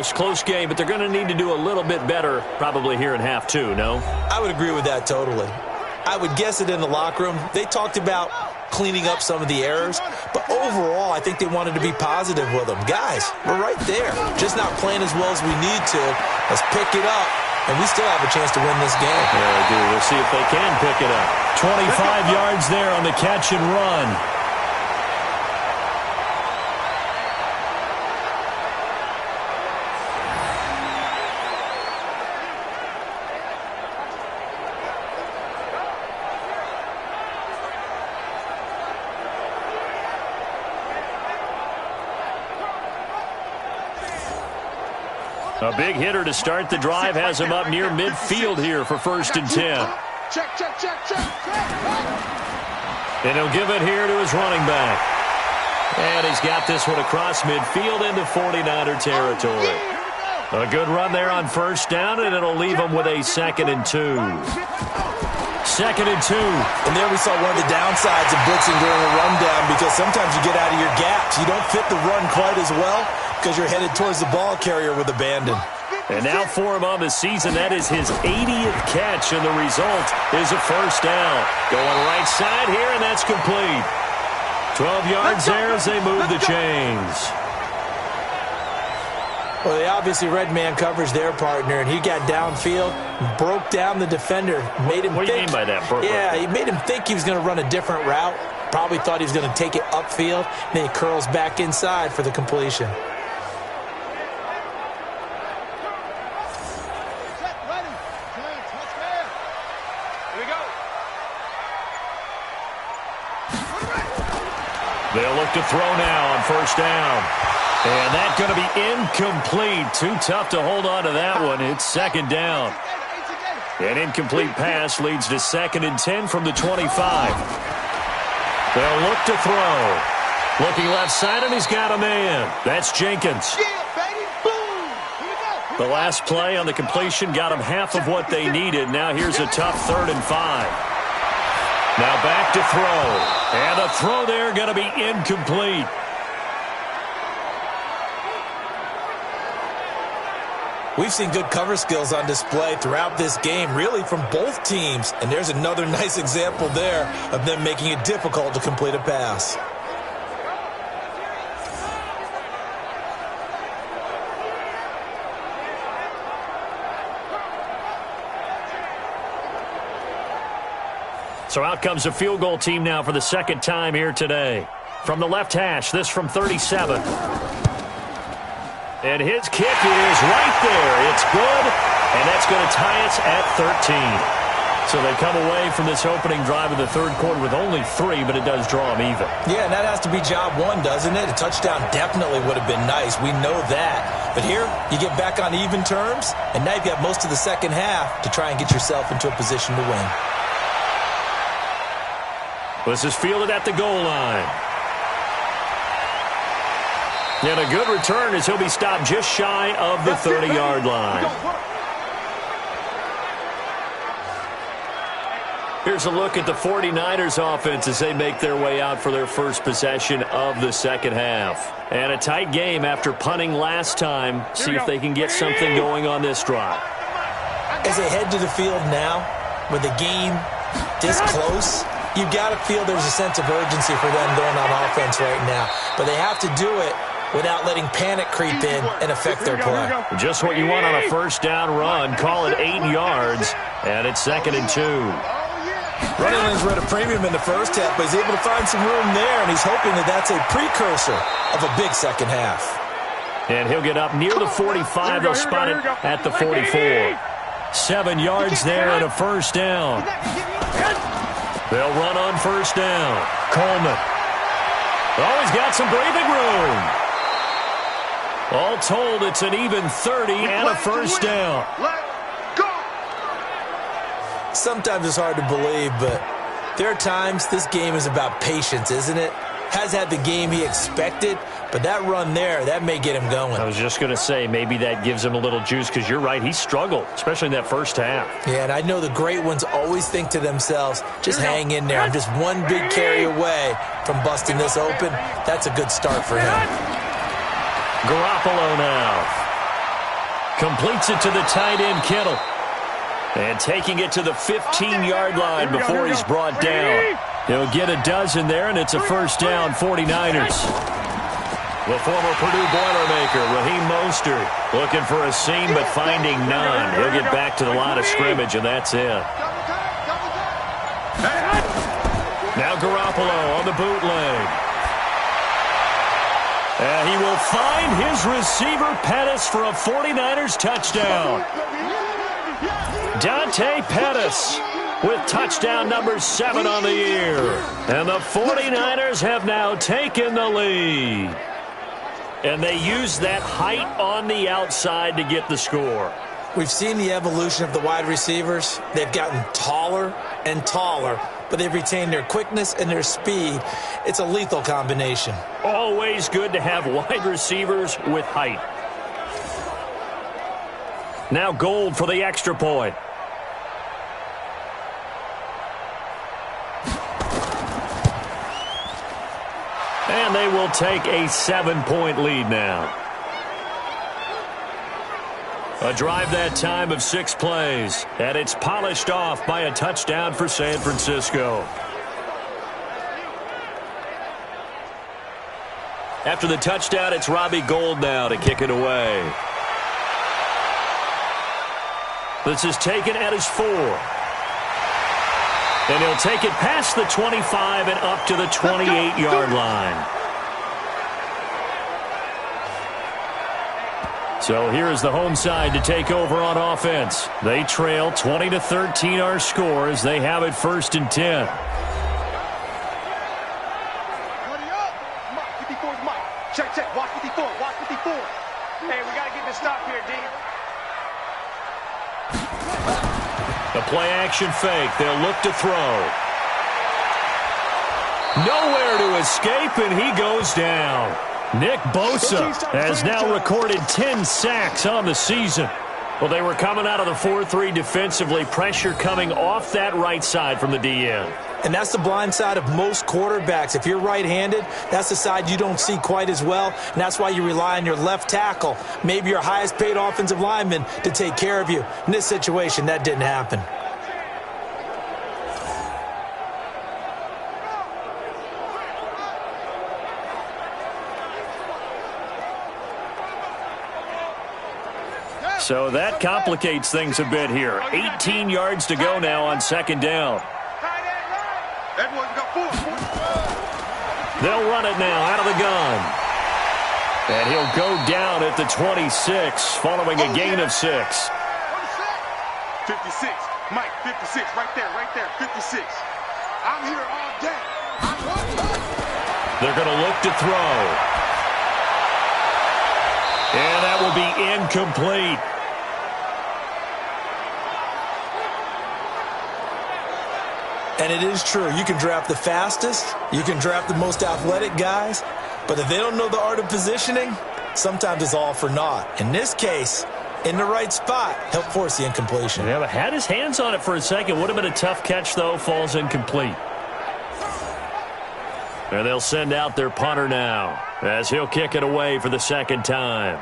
It's a close game, but they're going to need to do a little bit better probably here in half two, no? I would agree with that totally. I would guess it in the locker room. They talked about cleaning up some of the errors, but overall, I think they wanted to be positive with them. Guys, we're right there. Just not playing as well as we need to. Let's pick it up, and we still have a chance to win this game. Yeah, they do. We'll see if they can pick it up. 25 yards there on the catch and run. A big hitter to start the drive has him up near midfield here for 1st and 10. And he'll give it here to his running back. And he's got this one across midfield into 49er territory. A good run there on 1st down, and it'll leave him with a 2nd and 2. 2nd and 2. And there we saw one of the downsides of blitzing during a rundown, because sometimes you get out of your gaps. You don't fit the run quite as well because you're headed towards the ball carrier with abandon. And now for him on the season, that is his 80th catch, and the result is a 1st down. Going right side here, and that's complete. 12 yards there as they move the chains. Well, they obviously read man coverage their partner, and he got downfield, broke down the defender, made him What do you mean by that? Yeah, he made him think he was going to run a different route. Probably thought he was going to take it upfield. Then he curls back inside for the completion. They'll look to throw now on 1st down. And that's going to be incomplete. Too tough to hold on to that one. It's 2nd down. An incomplete pass leads to 2nd and 10 from the 25. They'll look to throw. Looking left side, and he's got a man. That's Jenkins. The last play on the completion got them half of what they needed. Now here's a tough 3rd and 5. Now back to throw. And the throw there going to be incomplete. We've seen good cover skills on display throughout this game, really from both teams. And there's another nice example there of them making it difficult to complete a pass. So out comes the field goal team now for the 2nd time here today. From the left hash, this from 37. And his kick is right there. It's good, and that's going to tie us at 13. So they come away from this opening drive of the 3rd quarter with only 3, but it does draw them even. Yeah, and that has to be job one, doesn't it? A touchdown definitely would have been nice. We know that. But here, you get back on even terms, and now you've got most of the 2nd half to try and get yourself into a position to win. This is fielded at the goal line. And a good return as he'll be stopped just shy of the 30-yard line. Here's a look at the 49ers offense as they make their way out for their first possession of the 2nd half. And a tight game after punting last time. See if they can get something going on this drive. As they head to the field now, with the game this close, you've got to feel there's a sense of urgency for them going on offense right now. But they have to do it without letting panic creep in and affect their play. Just what you want on a 1st down run. Call it 8 yards, and it's 2nd and 2. Running lanes were at a premium in the 1st half, but he's able to find some room there, and he's hoping that that's a precursor of a big 2nd half. And he'll get up near the 45. They'll spot it at the 44. 7 yards there and a 1st down. They'll run on 1st down. Coleman. Oh, he's got some breathing room. All told, it's an even 30 and a 1st down. Sometimes it's hard to believe, but there are times this game is about patience, isn't it? Has had the game he expected, but that run there, that may get him going. I was just going to say, maybe that gives him a little juice, because you're right, he struggled, especially in that 1st half. Yeah, and I know the great ones always think to themselves, just hang in there. I'm just one big carry away from busting this open. That's a good start for him. Garoppolo now. Completes it to the tight end, Kittle. And taking it to the 15-yard line before he's brought down. He'll get a dozen there, and it's a first down, 49ers. The former Purdue Boilermaker, Raheem Mostert, looking for a seam but finding none. He'll get back to the line of scrimmage, and that's it. Now Garoppolo on the bootleg. And he will find his receiver, Pettis, for a 49ers touchdown. Dante Pettis with touchdown number 7 on the year. And the 49ers have now taken the lead. And they use that height on the outside to get the score. We've seen the evolution of the wide receivers. They've gotten taller and taller, but they've retained their quickness and their speed. It's a lethal combination. Always good to have wide receivers with height. Now Gold for the extra point. And they will take a 7-point lead now. A drive that time of 6 plays, and it's polished off by a touchdown for San Francisco. After the touchdown, it's Robbie Gould now to kick it away. This is taken at his 4. And he'll take it past the 25 and up to the 28-yard line. So here is the home side to take over on offense. They trail 20-13 our score as they have it 1st and 10. Check. Watch 54. Watch 54. Hey, we got to get this stop here, D. The play-action fake. They'll look to throw. Nowhere to escape, and he goes down. Nick Bosa has now recorded 10 sacks on the season. Well, they were coming out of the 4-3 defensively. Pressure coming off that right side from the DN. And that's the blind side of most quarterbacks. If you're right-handed, that's the side you don't see quite as well, and that's why you rely on your left tackle, maybe your highest-paid offensive lineman, to take care of you. In this situation, that didn't happen. So that complicates things a bit here. 18 yards to go now on 2nd down. They'll run it now out of the gun. And he'll go down at the 26, following a gain of 6. 56. Mike, 56. Right there. 56. I'm here all day. They're going to look to throw. And that will be incomplete. And it is true. You can draft the fastest. You can draft the most athletic guys. But if they don't know the art of positioning, sometimes it's all for naught. In this case, in the right spot, helped force the incompletion. Yeah, but had his hands on it for a second. Would have been a tough catch, though. Falls incomplete. And they'll send out their punter now as he'll kick it away for the 2nd time.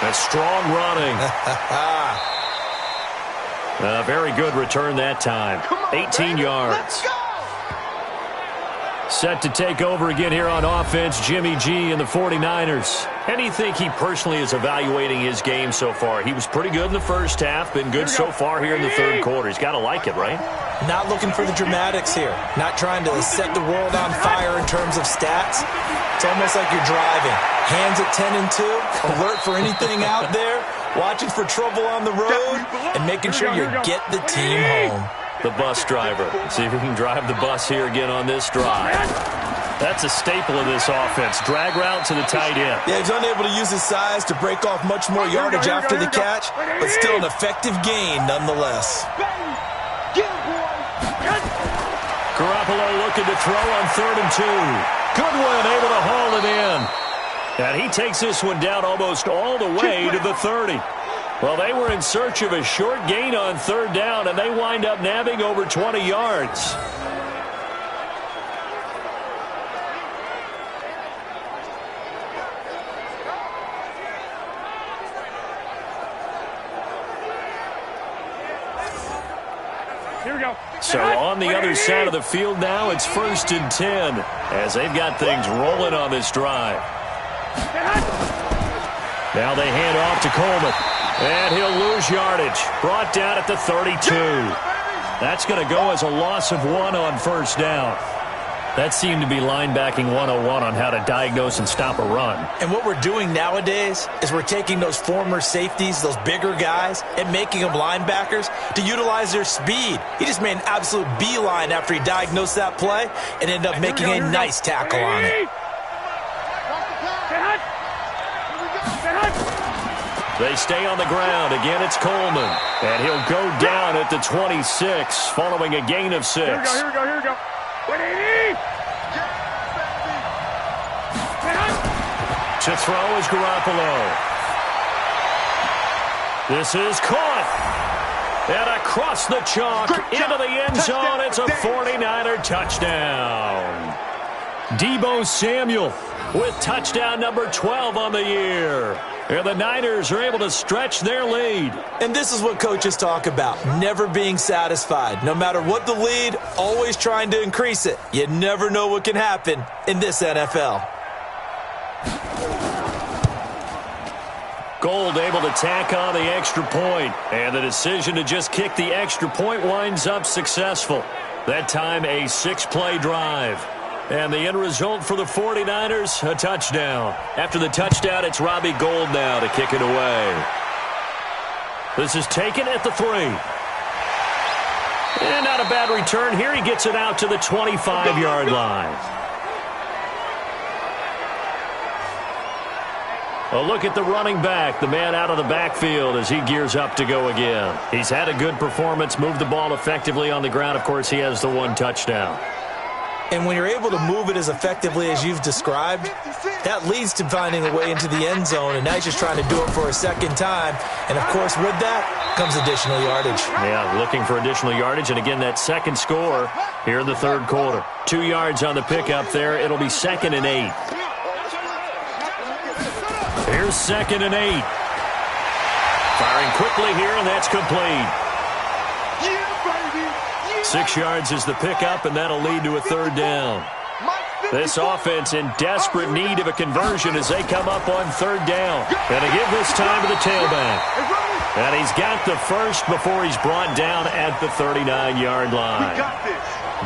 A strong running. A very good return that time. 18 yards. Set to take over again here on offense, Jimmy G and the 49ers. How do you think he personally is evaluating his game so far? He was pretty good in the first half, been good so far here in the 3rd quarter. He's got to like it, right? Not looking for the dramatics here. Not trying to set the world on fire in terms of stats. It's almost like you're driving. Hands at 10 and 2, alert for anything out there, watching for trouble on the road, and making sure you get the team home. The bus driver. See if he can drive the bus here again on this drive. That's a staple of this offense. Drag route to the tight end. Yeah, he's unable to use his size to break off much more yardage after the catch, but still an effective gain nonetheless. Garoppolo looking to throw on 3rd and 2. Goodwin able to haul it in. And he takes this one down almost all the way to the 30. Well, they were in search of a short gain on 3rd down, and they wind up nabbing over 20 yards. So on the other side of the field now, it's 1st and 10 as they've got things rolling on this drive. Now they hand off to Coleman. And he'll lose yardage. Brought down at the 32. That's going to go as a loss of 1 on 1st down. That seemed to be linebacking 101 on how to diagnose and stop a run. And what we're doing nowadays is we're taking those former safeties, those bigger guys, and making them linebackers to utilize their speed. He just made an absolute beeline after he diagnosed that play and ended up making a nice tackle on it. They stay on the ground. Again, it's Coleman. And he'll go down at the 26 following a gain of 6. Here we go. 180! To throw is Garoppolo. This is caught. And across the chalk into the end zone. It's a 49er touchdown. Deebo Samuel with touchdown number 12 on the year. And the Niners are able to stretch their lead. And this is what coaches talk about, never being satisfied. No matter what the lead, always trying to increase it. You never know what can happen in this NFL. Gold able to tack on the extra point. And the decision to just kick the extra point winds up successful. That time a 6-play drive. And the end result for the 49ers, a touchdown. After the touchdown, it's Robbie Gould now to kick it away. This is taken at the 3. And not a bad return here. He gets it out to the 25-yard line. A look at the running back, the man out of the backfield as he gears up to go again. He's had a good performance, moved the ball effectively on the ground. Of course, he has the 1 touchdown. And when you're able to move it as effectively as you've described, that leads to finding a way into the end zone, and now he's just trying to do it for a second time. And, of course, with that comes additional yardage. Yeah, looking for additional yardage. And, again, that second score here in the 3rd quarter. 2 yards on the pickup there. It'll be 2nd and 8. Here's 2nd and 8. Firing quickly here, and that's complete. 6 yards is the pickup, and that'll lead to a 3rd down. This offense in desperate need of a conversion as they come up on 3rd down. Gonna give this time to the tailback. And he's got the first before he's brought down at the 39-yard line.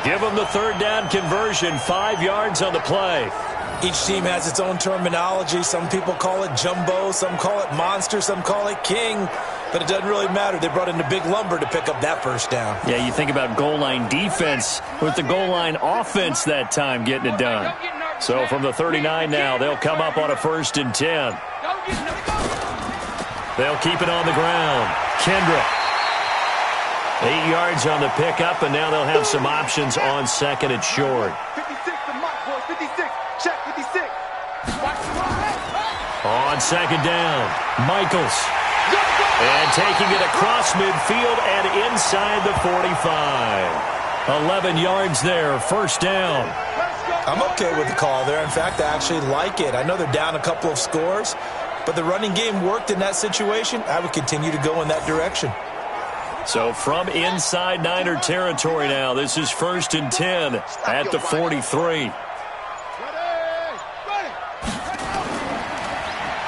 Give him the 3rd down conversion, 5 yards on the play. Each team has its own terminology. Some people call it jumbo, some call it monster, some call it king. But it doesn't really matter. They brought in the big lumber to pick up that first down. Yeah, you think about goal line defense with the goal line offense that time getting it done. So from the 39 now, they'll come up on a 1st and 10. They'll keep it on the ground. Kendrick. 8 yards on the pickup, and now they'll have some options on 2nd and short. 56, the mark, boys. 56. Check, 56. On 2nd down, Michaels. And taking it across midfield and inside the 45. 11 yards there, 1st down. I'm okay with the call there. In fact, I actually like it. I know they're down a couple of scores, but the running game worked in that situation. I would continue to go in that direction. So from inside Niner territory now, this is 1st and 10 at the 43.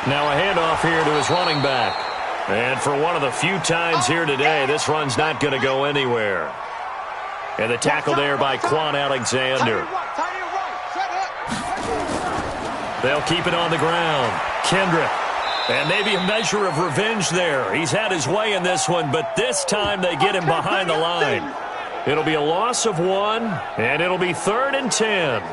Now a handoff here to his running back. And for one of the few times here today, this run's not going to go anywhere. And the tackle there by Quan Alexander. They'll keep it on the ground. Kendrick. And maybe a measure of revenge there. He's had his way in this one, but this time they get him behind the line. It'll be a loss of 1, and it'll be 3rd and 10.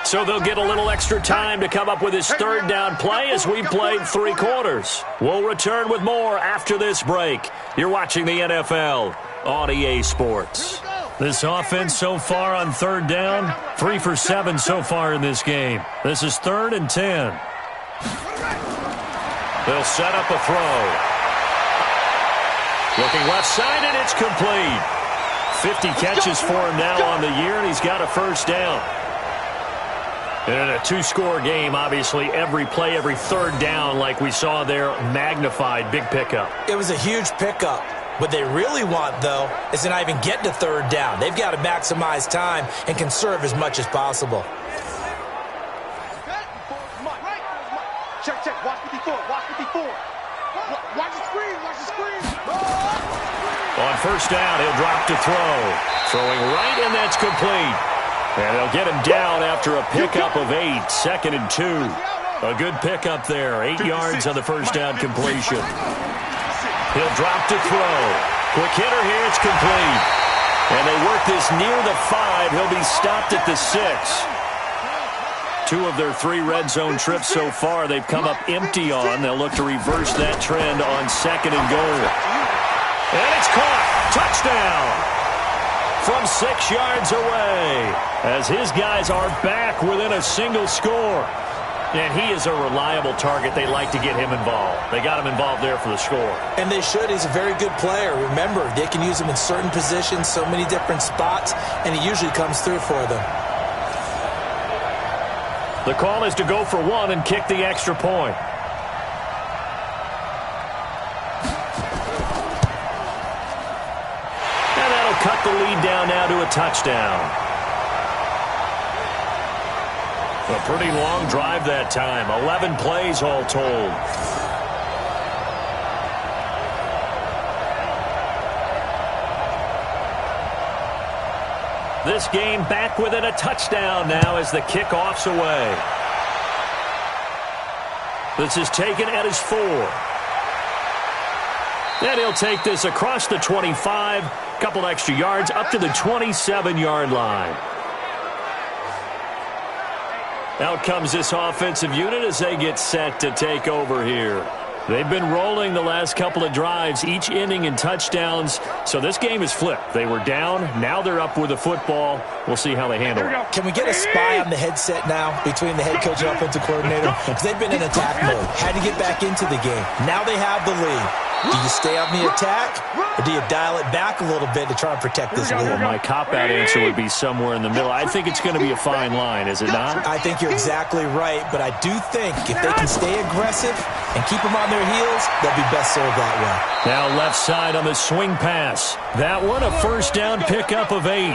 So they'll get a little extra time to come up with his 3rd down play as we've played 3 quarters. We'll return with more after this break. You're watching the NFL on EA Sports. This offense so far on 3rd down, 3 for 7 so far in this game. This is 3rd and 10. They'll set up a throw. Looking left side, and it's complete. 50 catches for him now on the year, and he's got a first down. And in a two-score game, obviously, every play, every third down, like we saw there, magnified. Big pickup. It was a huge pickup. What they really want, though, is to not even get to third down. They've got to maximize time and conserve as much as possible. Check, check. Watch 54. Watch 54. Watch the screen. Watch the screen. On first down, he'll drop to throw. Throwing right, and that's complete. And they'll get him down after a pickup of 8. 2nd and 2. A good pickup there. 8 yards on the first down completion. He'll drop to throw. Quick hitter here. It's complete. And they work this near the 5. He'll be stopped at the 6. 2 of their 3 red zone trips so far they've come up empty on. They'll look to reverse that trend on 2nd and goal. And it's caught. Touchdown. From 6 yards away, as his guys are back within a single score. And he is a reliable target. They like to get him involved. They got him involved there for the score. And they should. He's a very good player. Remember, they can use him in certain positions, so many different spots, and he usually comes through for them. The call is to go for 1 and kick the extra point. Cut the lead down now to a touchdown. A pretty long drive that time. 11 plays all told. This game back within a touchdown now as the kickoff's away. This is taken at his 4. And he'll take this across the 25. Couple extra yards up to the 27-yard line. Out comes this offensive unit as they get set to take over here. They've been rolling the last couple of drives, each ending in touchdowns. So this game is flipped. They were down. Now they're up with the football. We'll see how they handle it. Can we get a spy on the headset now between the head coach and offensive coordinator? Because they've been in attack mode. Had to get back into the game. Now they have the lead. Do you stay on the attack, or do you dial it back a little bit to try and protect this lead? Well, my cop-out answer would be somewhere in the middle. I think it's going to be a fine line, is it not? I think you're exactly right, but I do think if they can stay aggressive and keep them on their heels, they'll be best served that way. Now left side on the swing pass. That one, a first down pickup of 8.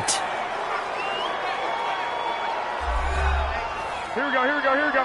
Here we go, here we go, here we go.